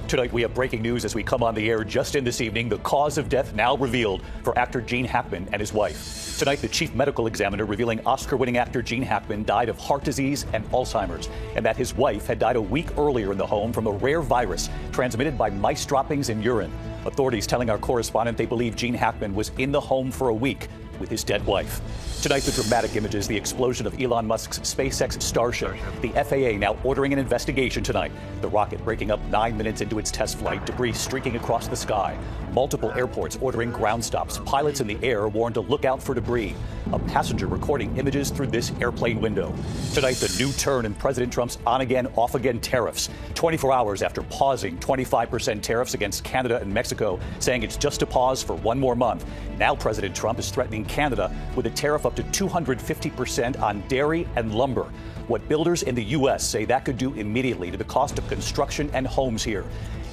Tonight, we have breaking news as we come on the air just in this evening. The cause of death now revealed for actor Gene Hackman and his wife. Tonight, the chief medical examiner revealing Oscar-winning actor Gene Hackman died of heart disease and Alzheimer's, and that his wife had died a week earlier in the home from a rare virus transmitted by mice droppings in urine. Authorities telling our correspondent they believe Gene Hackman was in the home for a week with his dead wife. Tonight, the dramatic images, the explosion of Elon Musk's SpaceX Starship. The FAA now ordering an investigation tonight. The rocket breaking up 9 minutes into its test flight, debris streaking across the sky. Multiple airports ordering ground stops. Pilots in the air warned to look out for debris. A passenger recording images through this airplane window. Tonight, the new turn in President Trump's on-again, off-again tariffs. 24 hours after pausing 25% tariffs against Canada and Mexico, saying it's just a pause for one more month. Now President Trump is threatening Canada with a tariff up to 250% on dairy and lumber. What builders in the U.S. say that could do immediately to the cost of construction and homes here.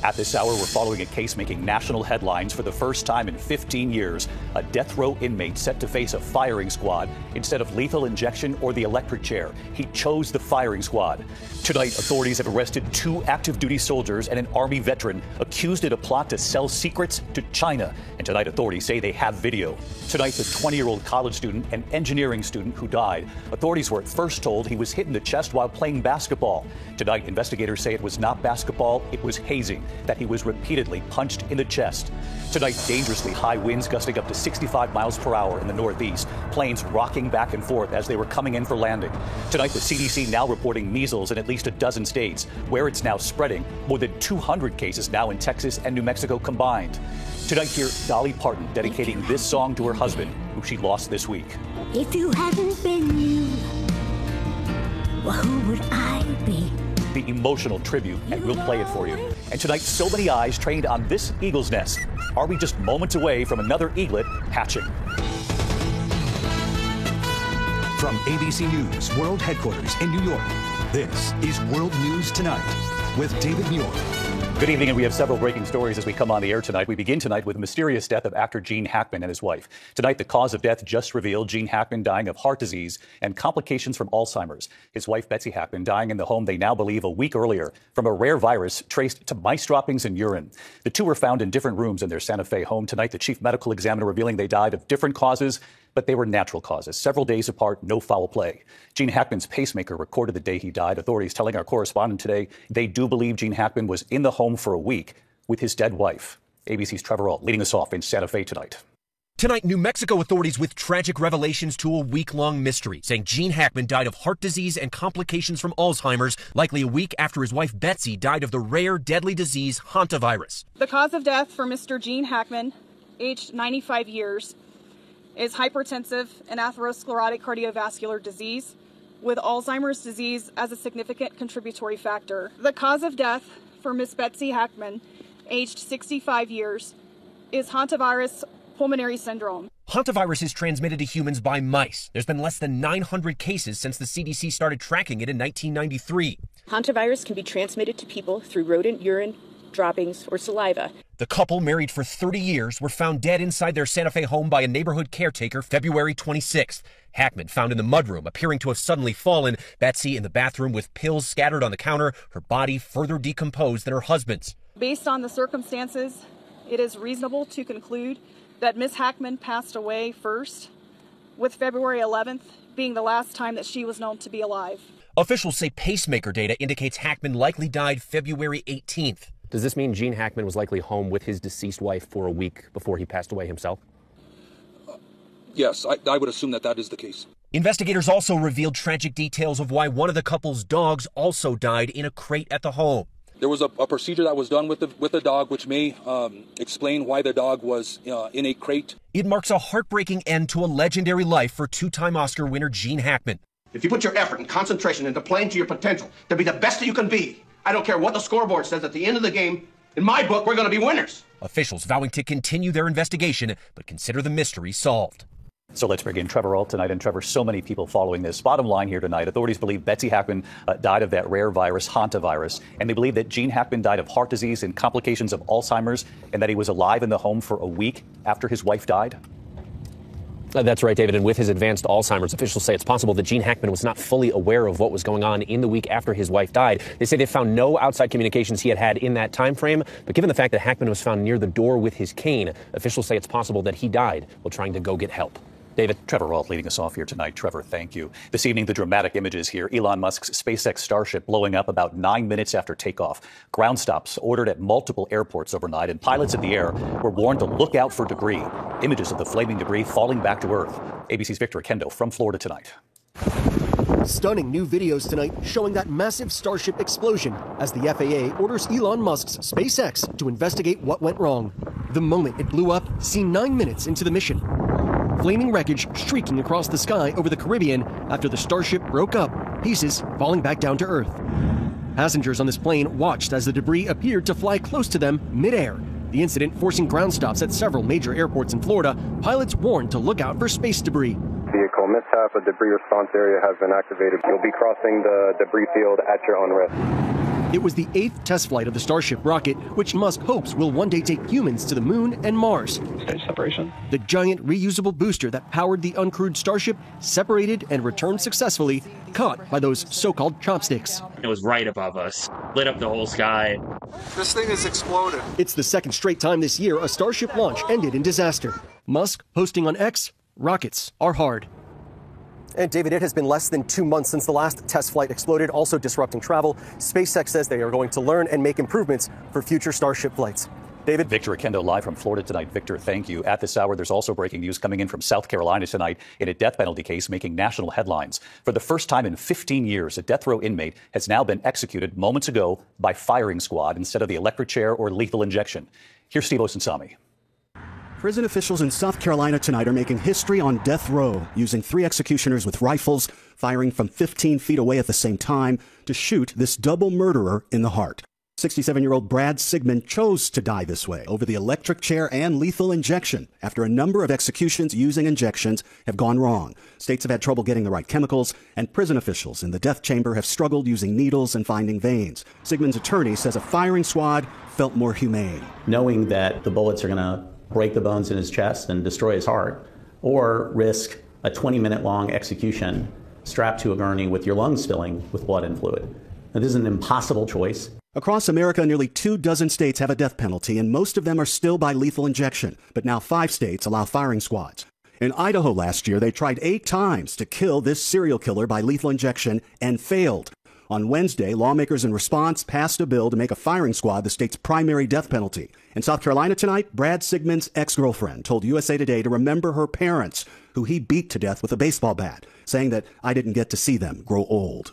At this hour, we're following a case making national headlines for the first time in 15 years. A death row inmate set to face a firing squad instead of lethal injection or the electric chair. He chose the firing squad. Tonight, authorities have arrested 2 active duty soldiers and an Army veteran accused in a plot to sell secrets to China. And tonight, authorities say they have video. Tonight, the 20-year-old college student and engineering student who died. Authorities were at first told he was hit in the chest while playing basketball. Tonight, investigators say it was not basketball, it was hazing, that he was repeatedly punched in the chest. Tonight, dangerously high winds gusting up to 65 miles per hour in the Northeast. Planes rocking back and forth as they were coming in for landing. Tonight, the CDC now reporting measles in at least a dozen states, where it's now spreading. More than 200 cases now in Texas and New Mexico combined. Tonight, hear Dolly Parton dedicating this song to her husband, who she lost this week. If you hadn't been you, well, who would I be? The emotional tribute, and we'll play it for you. And tonight, so many eyes trained on this eagle's nest. Are we just moments away from another eaglet hatching? From ABC News World Headquarters in New York, this is World News Tonight with David Muir. Good evening, and we have several breaking stories as we come on the air tonight. We begin tonight with the mysterious death of actor Gene Hackman and his wife. Tonight, the cause of death just revealed: Gene Hackman dying of heart disease and complications from Alzheimer's. His wife, Betsy Hackman, dying in the home they now believe a week earlier from a rare virus traced to mice droppings in urine. The two were found in different rooms in their Santa Fe home. Tonight, the chief medical examiner revealing they died of different causes, but they were natural causes. Several days apart, no foul play. Gene Hackman's pacemaker recorded the day he died. Authorities telling our correspondent today they do believe Gene Hackman was in the home for a week with his dead wife. ABC's Trevor Ault leading us off in Santa Fe tonight. Tonight, New Mexico authorities with tragic revelations to a week-long mystery, saying Gene Hackman died of heart disease and complications from Alzheimer's, likely a week after his wife Betsy died of the rare, deadly disease hantavirus. The cause of death for Mr. Gene Hackman, aged 95 years, is hypertensive and atherosclerotic cardiovascular disease, with Alzheimer's disease as a significant contributory factor. The cause of death for Miss Betsy Hackman, aged 65 years, is hantavirus pulmonary syndrome. Hantavirus is transmitted to humans by mice. There's been less than 900 cases since the CDC started tracking it in 1993. Hantavirus can be transmitted to people through rodent urine, droppings, or saliva. The couple, married for 30 years, were found dead inside their Santa Fe home by a neighborhood caretaker February 26th. Hackman found in the mudroom, appearing to have suddenly fallen. Betsy in the bathroom with pills scattered on the counter, her body further decomposed than her husband's. Based on the circumstances, it is reasonable to conclude that Ms. Hackman passed away first, with February 11th being the last time that she was known to be alive. Officials say pacemaker data indicates Hackman likely died February 18th. Does this mean Gene Hackman was likely home with his deceased wife for a week before he passed away himself? Yes, I would assume that is the case. Investigators also revealed tragic details of why one of the couple's dogs also died in a crate at the home. There was a procedure that was done with the dog, which may explain why the dog was in a crate. It marks a heartbreaking end to a legendary life for two-time Oscar winner Gene Hackman. If you put your effort and concentration into playing to your potential, to be the best that you can be, I don't care what the scoreboard says at the end of the game, in my book, we're going to be winners. Officials vowing to continue their investigation, but consider the mystery solved. So let's bring in Trevor Ault tonight. And Trevor, so many people following this. Bottom line here tonight, authorities believe Betsy Hackman died of that rare virus, hantavirus, and they believe that Gene Hackman died of heart disease and complications of Alzheimer's, and that he was alive in the home for a week after his wife died. That's right, David. And with his advanced Alzheimer's, officials say it's possible that Gene Hackman was not fully aware of what was going on in the week after his wife died. They say they found no outside communications he had in that time frame. But given the fact that Hackman was found near the door with his cane, officials say it's possible that he died while trying to go get help. David. Trevor Roth leading us off here tonight. Trevor, thank you. This evening, the dramatic images here. Elon Musk's SpaceX Starship blowing up about 9 minutes after takeoff. Ground stops ordered at multiple airports overnight, and pilots in the air were warned to look out for debris. Images of the flaming debris falling back to Earth. ABC's Victor Oquendo from Florida tonight. Stunning new videos tonight showing that massive Starship explosion as the FAA orders Elon Musk's SpaceX to investigate what went wrong. The moment it blew up, seen 9 minutes into the mission. Flaming wreckage streaking across the sky over the Caribbean after the Starship broke up, pieces falling back down to Earth. Passengers on this plane watched as the debris appeared to fly close to them mid-air. The incident forcing ground stops at several major airports in Florida. Pilots warned to look out for space debris. Vehicle mishap, a debris response area has been activated. You'll be crossing the debris field at your own risk. It was the 8th test flight of the Starship rocket, which Musk hopes will one day take humans to the moon and Mars. Stage separation. The giant reusable booster that powered the uncrewed Starship separated and returned successfully, caught by those so-called chopsticks. It was right above us, lit up the whole sky. This thing has exploded. It's the second straight time this year a Starship launch ended in disaster. Musk posting on X, rockets are hard. And David, it has been less than 2 months since the last test flight exploded, also disrupting travel. SpaceX says they are going to learn and make improvements for future Starship flights. David. Victor Oquendo live from Florida tonight. Victor, thank you. At this hour, there's also breaking news coming in from South Carolina tonight in a death penalty case making national headlines. For the first time in 15 years, a death row inmate has now been executed moments ago by firing squad instead of the electric chair or lethal injection. Here's Steve Osunsami. Prison officials in South Carolina tonight are making history on death row, using 3 executioners with rifles, firing from 15 feet away at the same time to shoot this double murderer in the heart. 67-year-old Brad Sigmund chose to die this way over the electric chair and lethal injection after a number of executions using injections have gone wrong. States have had trouble getting the right chemicals, and prison officials in the death chamber have struggled using needles and finding veins. Sigmund's attorney says a firing squad felt more humane. Knowing that the bullets are going to break the bones in his chest and destroy his heart, or risk a 20-minute long execution strapped to a gurney with your lungs filling with blood and fluid. Now, this is an impossible choice. Across America, nearly 24 states have a death penalty, and most of them are still by lethal injection. But now 5 states allow firing squads. In Idaho last year, they tried 8 times to kill this serial killer by lethal injection and failed. On Wednesday, lawmakers in response passed a bill to make a firing squad the state's primary death penalty. In South Carolina tonight, Brad Sigmund's ex-girlfriend told USA Today to remember her parents, who he beat to death with a baseball bat, saying that I didn't get to see them grow old.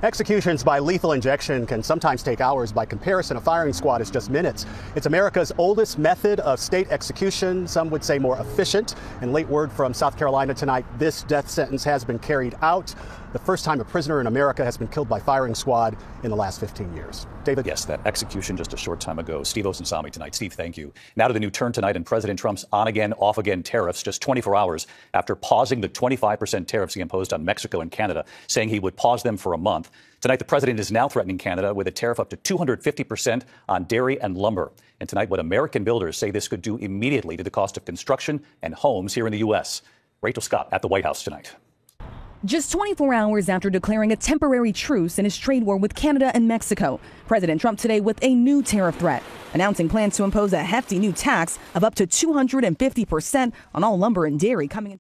Executions by lethal injection can sometimes take hours. By comparison, a firing squad is just minutes. It's America's oldest method of state execution, some would say more efficient. And late word from South Carolina tonight, this death sentence has been carried out. The first time a prisoner in America has been killed by firing squad in the last 15 years. David? Yes, that execution just a short time ago. Steve Osunsami tonight. Steve, thank you. Now to the new turn tonight in President Trump's on-again, off-again tariffs, just 24 hours after pausing the 25% tariffs he imposed on Mexico and Canada, saying he would pause them for a month. Tonight, the president is now threatening Canada with a tariff up to 250% on dairy and lumber. And tonight, what American builders say this could do immediately to the cost of construction and homes here in the U.S. Rachel Scott at the White House tonight. Just 24 hours after declaring a temporary truce in his trade war with Canada and Mexico, President Trump today with a new tariff threat, announcing plans to impose a hefty new tax of up to 250% on all lumber and dairy coming in.